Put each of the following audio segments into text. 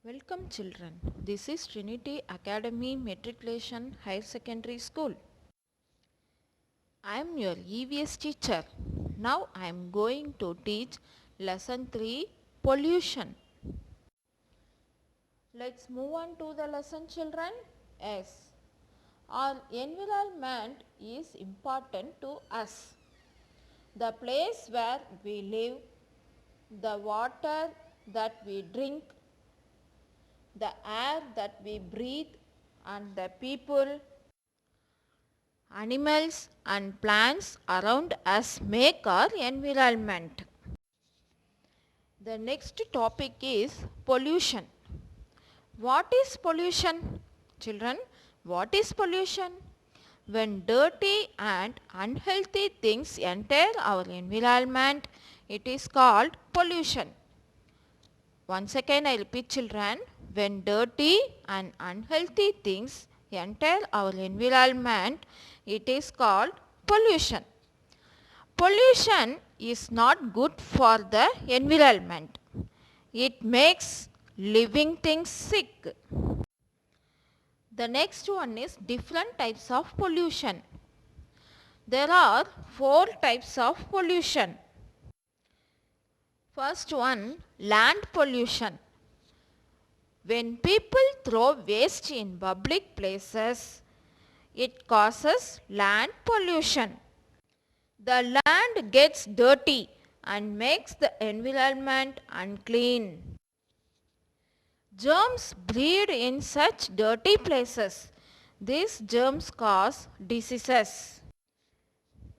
Welcome children. This is Trinity Academy Matriculation Higher Secondary School. I am your EVS teacher. Now I am going to teach lesson 3 pollution. Let's move on to the lesson children. Yes. Our environment is important to us. The place where we live, the water that we drink, the air that we breathe, and the people, animals and plants around us make our environment. The next topic is pollution. What is pollution? Children, what is pollution? When dirty and unhealthy things enter our environment, it is called pollution. Once again I repeat children, when dirty and unhealthy things enter our environment, it is called pollution. Pollution is not good for the environment. It makes living things sick. The next one is different types of pollution. There are 4 types of pollution. First one, land pollution. When people throw waste in public places, it causes land pollution. The land gets dirty and makes the environment unclean. Germs breed in such dirty places. These germs cause diseases.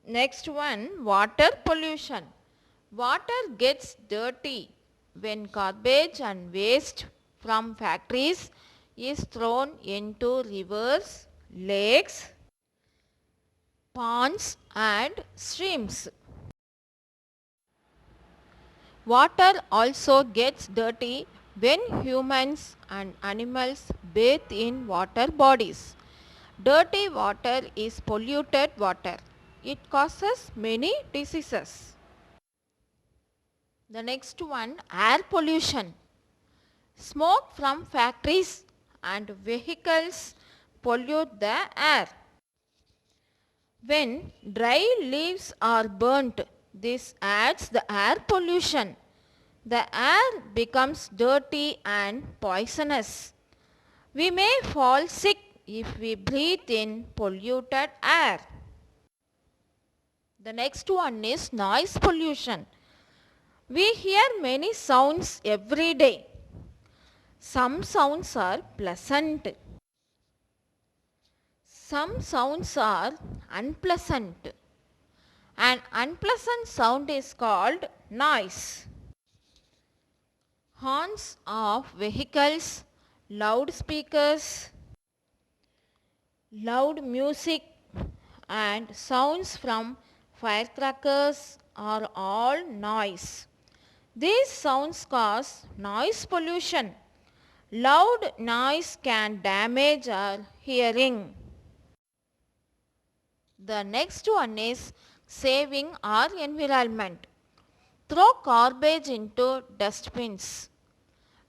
Next one, water pollution. Water gets dirty when garbage and waste from factories is thrown into rivers, lakes, ponds and streams. Water also gets dirty when humans and animals bathe in water bodies. Dirty water is polluted water. It causes many diseases. The next one, air pollution. Smoke from factories and vehicles pollute the air. When dry leaves are burnt, this adds the air pollution. The air becomes dirty and poisonous. We may fall sick if we breathe in polluted air. The next one is noise pollution. We hear many sounds every day. Some sounds are pleasant. Some sounds are unpleasant. An unpleasant sound is called noise. Horns of vehicles, loudspeakers, loud music and sounds from firecrackers are all noise. These sounds cause noise pollution. Loud noise can damage our hearing. The next one is saving our environment. Throw garbage into dustbins.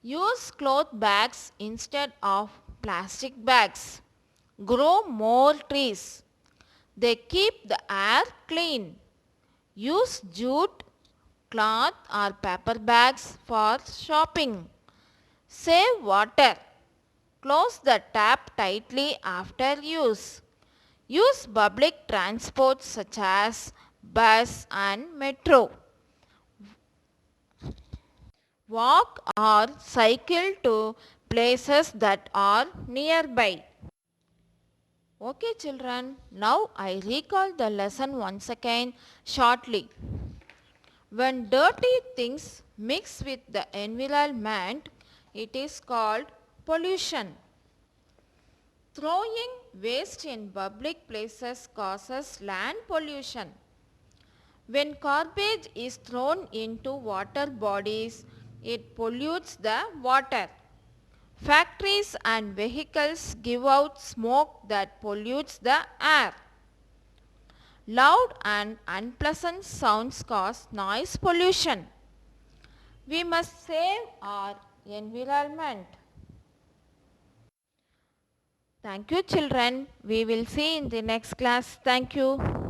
Use cloth bags instead of plastic bags. Grow more trees. They keep the air clean. Use jute, cloth or paper bags for shopping. Save water. Close the tap tightly after use. Use public transport such as bus and metro. Walk or cycle to places that are nearby. Okay children, now I recall the lesson once again shortly. When dirty things mix with the environment, it is called pollution. Throwing waste in public places causes land pollution. When garbage is thrown into water bodies, it pollutes the water. Factories and vehicles give out smoke that pollutes the air. Loud and unpleasant sounds cause noise pollution. We must save our environment. Thank you children. We will see in the next class. Thank you.